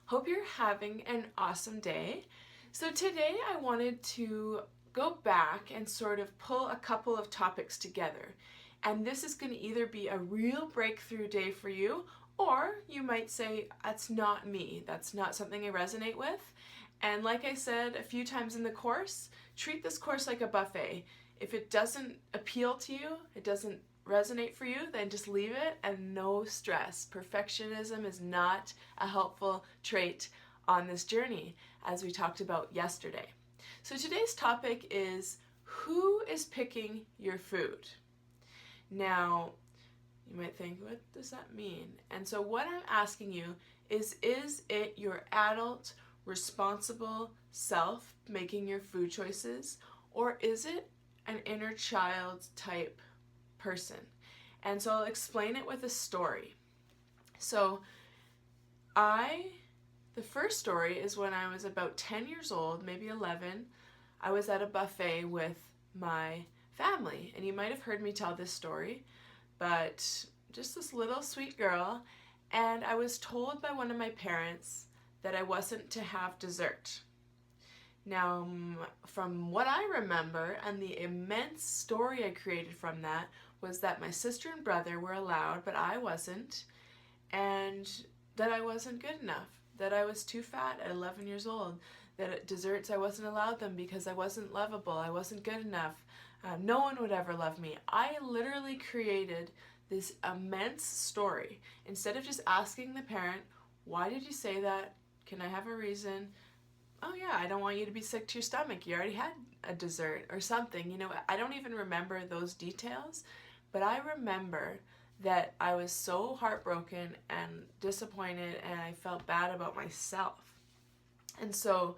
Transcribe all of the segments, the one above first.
Hope you're having an awesome day. So today I wanted to go back and sort of pull a couple of topics together. And this is going to either be a real breakthrough day for you, or you might say, that's not me. That's not something I resonate with. And like I said a few times in the course, treat this course like a buffet. If it doesn't appeal to you, it doesn't resonate for you, then just leave it and no stress. Perfectionism is not a helpful trait on this journey, as we talked about yesterday. So today's topic is, who is picking your food? Now, you might think, what does that mean? And so what I'm asking you is it your adult, responsible self making your food choices, or is it an inner child type person? And so I'll explain it with a story. So the first story is when I was about 10 years old, maybe 11. I was at a buffet with my family, and you might have heard me tell this story, but just this little sweet girl, and I was told by one of my parents that I wasn't to have dessert. Now, from what I remember, and the immense story I created from that, was that my sister and brother were allowed, but I wasn't, and that I wasn't good enough, that I was too fat at 11 years old, that at desserts I wasn't allowed them because I wasn't lovable, I wasn't good enough, no one would ever love me. I literally created this immense story. Instead of just asking the parent, why did you say that? Can I have a reason? Oh yeah, I don't want you to be sick to your stomach. You already had a dessert or something. I don't even remember those details, but I remember that I was so heartbroken and disappointed, and I felt bad about myself. And so,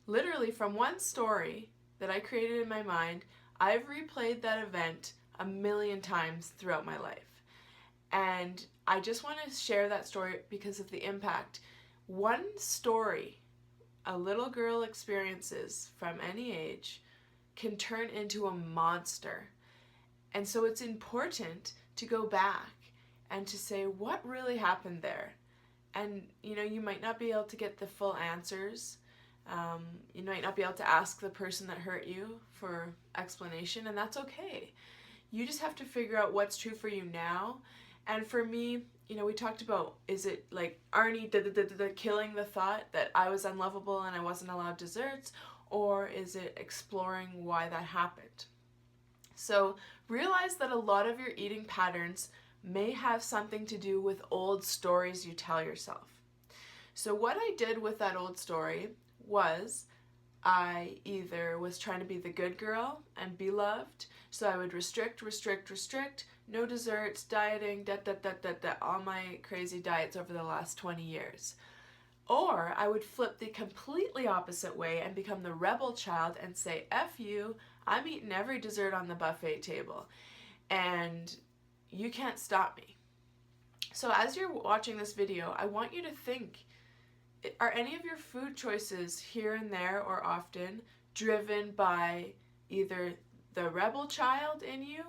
literally from one story that I created in my mind, I've replayed that event a million times throughout my life. And I just want to share that story because of the impact. One story a little girl experiences from any age can turn into a monster. And so it's important to go back and to say, what really happened there? And you might not be able to get the full answers. You might not be able to ask the person that hurt you for explanation, and that's okay. You just have to figure out what's true for you now. And for me, we talked about, is it like Arnie killing the thought that I was unlovable and I wasn't allowed desserts, or is it exploring why that happened? So realize that a lot of your eating patterns may have something to do with old stories you tell yourself. So what I did with that old story was, I either was trying to be the good girl and be loved, so I would restrict, no desserts, dieting, all my crazy diets over the last 20 years. Or I would flip the completely opposite way and become the rebel child and say, F you, I'm eating every dessert on the buffet table, and you can't stop me. So as you're watching this video, I want you to think, are any of your food choices here and there or often driven by either the rebel child in you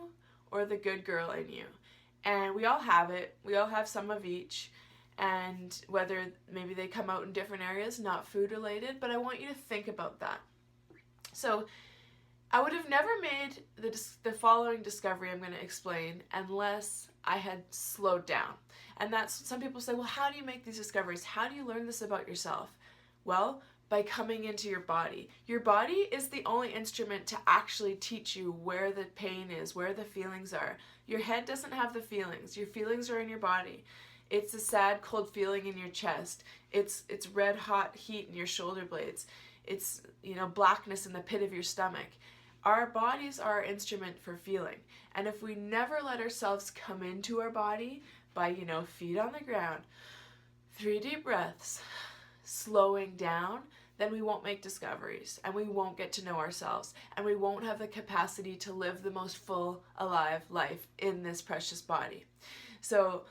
or the good girl in you? And we all have it. We all have some of each. And whether maybe they come out in different areas, not food related, but I want you to think about that. So I would have never made the following discovery I'm going to explain unless I had slowed down. And that's, some people say, well, how do you make these discoveries? How do you learn this about yourself? Well, by coming into your body. Your body is the only instrument to actually teach you where the pain is, where the feelings are. Your head doesn't have the feelings. Your feelings are in your body. It's a sad, cold feeling in your chest. It's red hot heat in your shoulder blades. It's, blackness in the pit of your stomach. Our bodies are our instrument for feeling. And if we never let ourselves come into our body by, feet on the ground, 3 deep breaths, slowing down, then we won't make discoveries, and we won't get to know ourselves, and we won't have the capacity to live the most full, alive life in this precious body. So,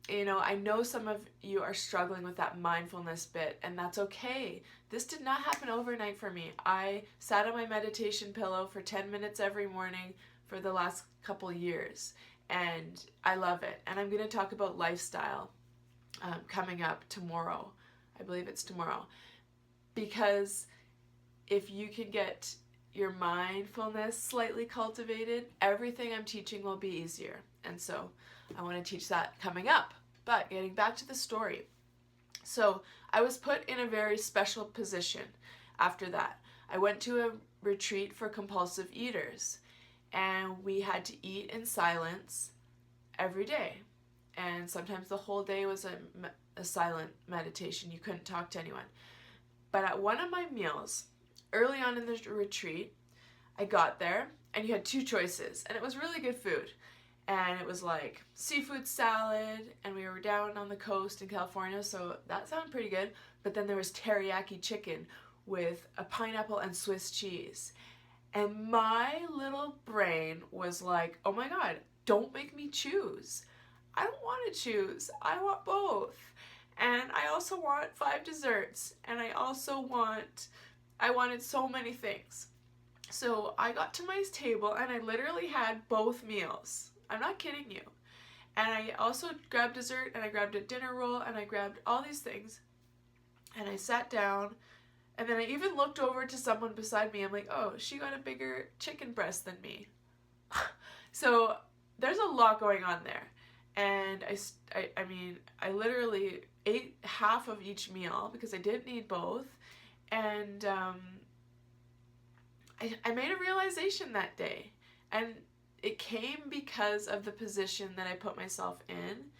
I know some of you are struggling with that mindfulness bit, and that's okay. This did not happen overnight for me. I sat on my meditation pillow for 10 minutes every morning for the last couple years, and I love it. And I'm going to talk about lifestyle coming up tomorrow I believe it's tomorrow. Because if you can get your mindfulness slightly cultivated, everything I'm teaching will be easier. And so I want to teach that coming up. But getting back to the story. So I was put in a very special position after that. I went to a retreat for compulsive eaters, and we had to eat in silence every day. And sometimes the whole day was a silent meditation. You couldn't talk to anyone. But at one of my meals, early on in the retreat, I got there and you had two choices, and it was really good food. And it was like seafood salad, and we were down on the coast in California, so that sounded pretty good. But then there was teriyaki chicken with a pineapple and Swiss cheese. And my little brain was like, oh my God, don't make me choose. I don't want to choose. I want both. And I also want 5 desserts. And I wanted so many things. So I got to my table and I literally had both meals. I'm not kidding you. And I also grabbed dessert, and I grabbed a dinner roll, and I grabbed all these things. And I sat down, and then I even looked over to someone beside me. I'm like, oh, she got a bigger chicken breast than me. So there's a lot going on there. And I literally ate half of each meal because I didn't need both. And I made a realization that day. And it came because of the position that I put myself in.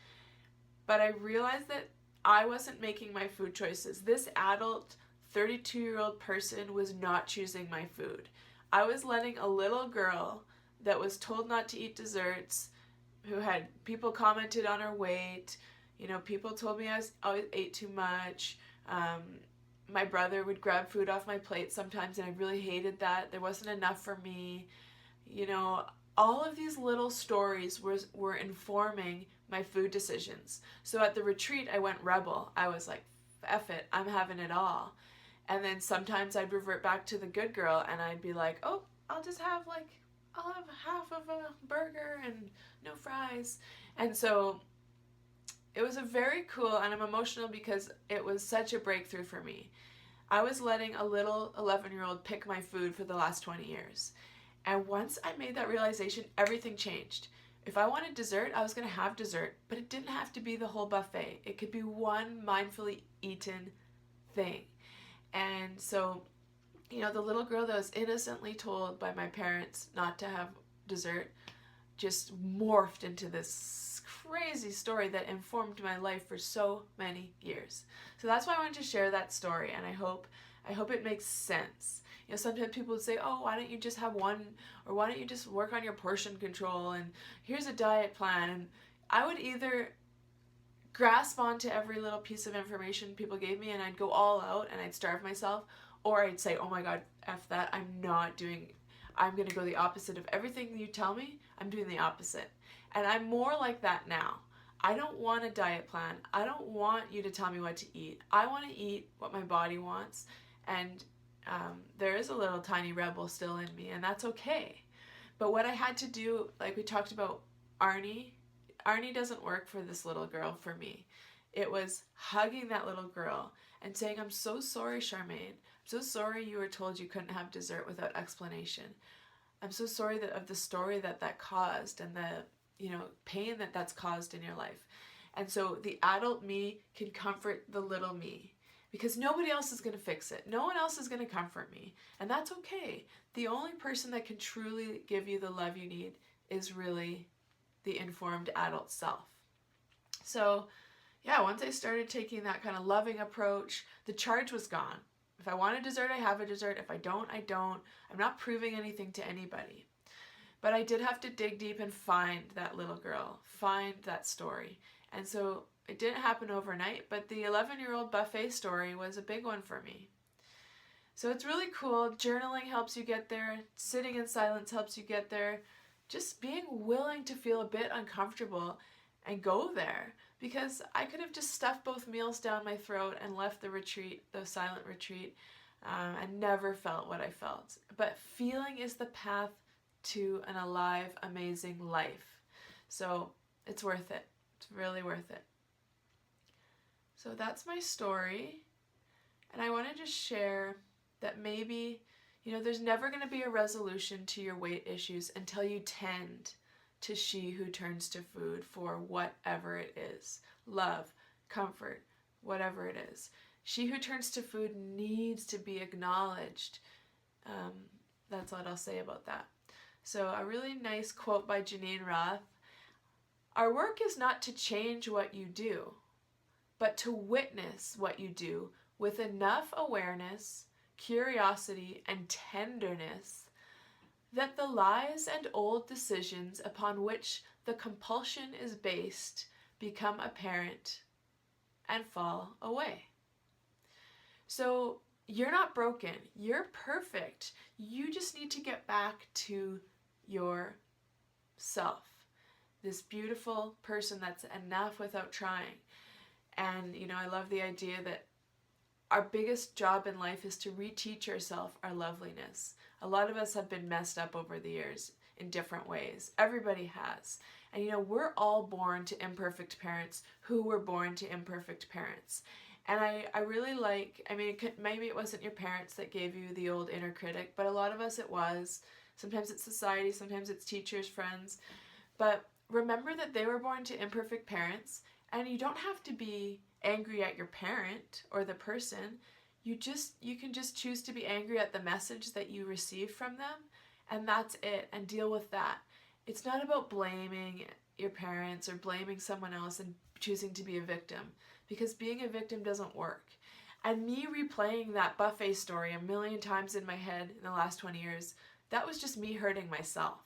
But I realized that I wasn't making my food choices. This adult 32-year-old person was not choosing my food. I was letting a little girl that was told not to eat desserts, who had people commented on her weight, people told me I always ate too much. My brother would grab food off my plate sometimes, and I really hated that. There wasn't enough for me. All of these little stories were informing my food decisions. So at the retreat, I went rebel. I was like, F it, I'm having it all. And then sometimes I'd revert back to the good girl, and I'd be like, oh, I'll have half of a burger and no fries. And so it was a very cool, and I'm emotional because it was such a breakthrough for me. I was letting a little 11-year-old pick my food for the last 20 years. And once I made that realization, everything changed. If I wanted dessert, I was going to have dessert, but it didn't have to be the whole buffet. It could be one mindfully eaten thing. And so, the little girl that was innocently told by my parents not to have dessert just morphed into this crazy story that informed my life for so many years. So that's why I wanted to share that story, and I hope it makes sense. Sometimes people would say, oh, why don't you just have one, or why don't you just work on your portion control, and here's a diet plan. And I would either grasp onto every little piece of information people gave me and I'd go all out and I'd starve myself, or I'd say, oh my God, F that, I'm going to go the opposite of everything you tell me. I'm doing the opposite. And I'm more like that now. I don't want a diet plan. I don't want you to tell me what to eat. I want to eat what my body wants. And there is a little tiny rebel still in me, and that's okay. But what I had to do, like we talked about Arnie doesn't work for this little girl for me. It was hugging that little girl and saying, I'm so sorry, Charmaine. I'm so sorry you were told you couldn't have dessert without explanation. I'm so sorry of the story that caused, and the pain that's caused in your life. And so the adult me can comfort the little me, because nobody else is going to fix it. No one else is going to comfort me. And that's okay. The only person that can truly give you the love you need is really the informed adult self. So, yeah, once I started taking that kind of loving approach, the charge was gone. If I want a dessert, I have a dessert. If I don't, I don't. I'm not proving anything to anybody. But I did have to dig deep and find that little girl, find that story. And so it didn't happen overnight, but the 11-year-old buffet story was a big one for me. So it's really cool. Journaling helps you get there. Sitting in silence helps you get there. Just being willing to feel a bit uncomfortable and go there. Because I could have just stuffed both meals down my throat and left the retreat, the silent retreat, and never felt what I felt. But feeling is the path to an alive, amazing life. So it's worth it. It's really worth it. So that's my story. And I want to just share that maybe, there's never going to be a resolution to your weight issues until you tend to she who turns to food for whatever it is. Love, comfort, whatever it is. She who turns to food needs to be acknowledged. That's what I'll say about that. So a really nice quote by Janine Roth. Our work is not to change what you do, but to witness what you do with enough awareness, curiosity, and tenderness that the lies and old decisions upon which the compulsion is based become apparent and fall away. So you're not broken. You're perfect. You just need to get back to yourself. This beautiful person that's enough without trying. And, I love the idea that our biggest job in life is to reteach ourselves our loveliness. A lot of us have been messed up over the years in different ways. Everybody has. And, we're all born to imperfect parents who were born to imperfect parents. And I really maybe it wasn't your parents that gave you the old inner critic, but a lot of us it was. Sometimes it's society, sometimes it's teachers, friends. But remember that they were born to imperfect parents, and you don't have to be angry at your parent or the person. You can just choose to be angry at the message that you received from them, and that's it, and deal with that. It's not about blaming your parents or blaming someone else and choosing to be a victim, because being a victim doesn't work. And me replaying that buffet story a million times in my head in the last 20 years, that was just me hurting myself.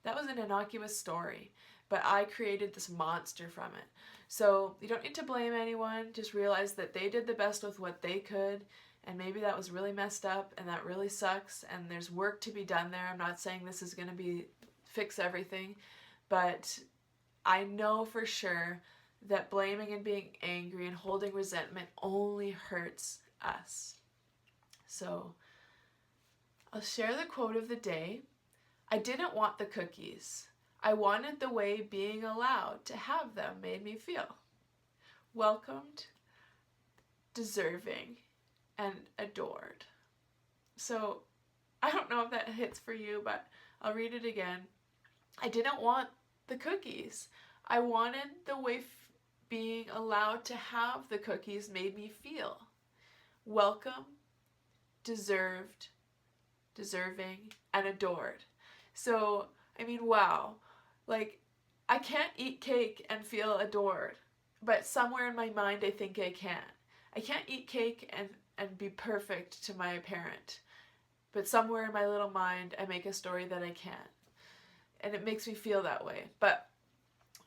That was an innocuous story, but I created this monster from it. So you don't need to blame anyone. Just realize that they did the best with what they could, and maybe that was really messed up and that really sucks, and there's work to be done there. I'm not saying this is going to fix everything, but I know for sure that blaming and being angry and holding resentment only hurts us. So I'll share the quote of the day. I didn't want the cookies. I wanted the way being allowed to have them made me feel. Welcomed, deserving, and adored. So I don't know if that hits for you, but I'll read it again. I didn't want the cookies. I wanted the way being allowed to have the cookies made me feel. Welcome, deserved, deserving, and adored. So, wow. I can't eat cake and feel adored, but somewhere in my mind I think I can. I can't eat cake and be perfect to my parent, but somewhere in my little mind I make a story that I can. And it makes me feel that way. But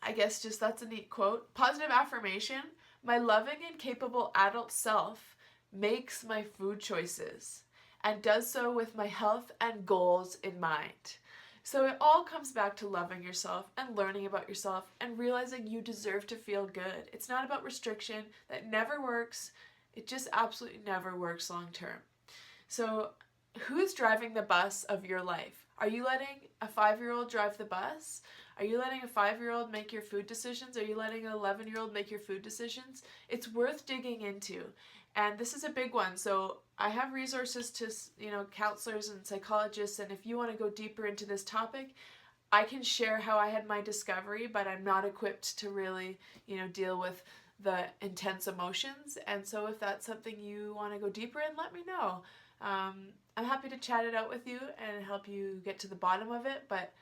I guess just that's a neat quote. Positive affirmation. My loving and capable adult self makes my food choices and does so with my health and goals in mind. So it all comes back to loving yourself and learning about yourself and realizing you deserve to feel good. It's not about restriction. That never works. It just absolutely never works long term. So who's driving the bus of your life? Are you letting a 5-year-old drive the bus? Are you letting a 5-year-old make your food decisions? Are you letting an 11-year-old make your food decisions? It's worth digging into. And this is a big one. So I have resources to, counselors and psychologists. And if you want to go deeper into this topic, I can share how I had my discovery, but I'm not equipped to really, deal with the intense emotions. And so if that's something you want to go deeper in, let me know. I'm happy to chat it out with you and help you get to the bottom of it. But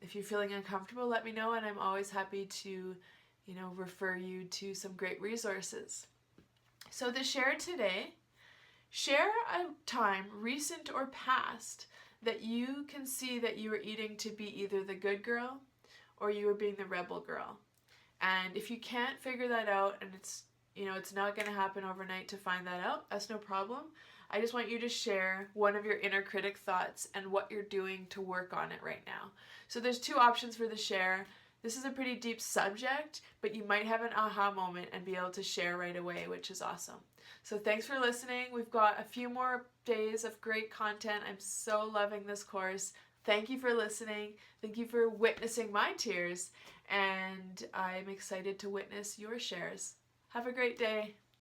if you're feeling uncomfortable, let me know. And I'm always happy to, refer you to some great resources. So the share today, share a time, recent or past, that you can see that you were eating to be either the good girl or you were being the rebel girl. And if you can't figure that out, and it's not going to happen overnight to find that out, that's no problem. I just want you to share one of your inner critic thoughts and what you're doing to work on it right now. So there's 2 options for the share. This is a pretty deep subject, but you might have an aha moment and be able to share right away, which is awesome. So thanks for listening. We've got a few more days of great content. I'm so loving this course. Thank you for listening. Thank you for witnessing my tears. And I'm excited to witness your shares. Have a great day.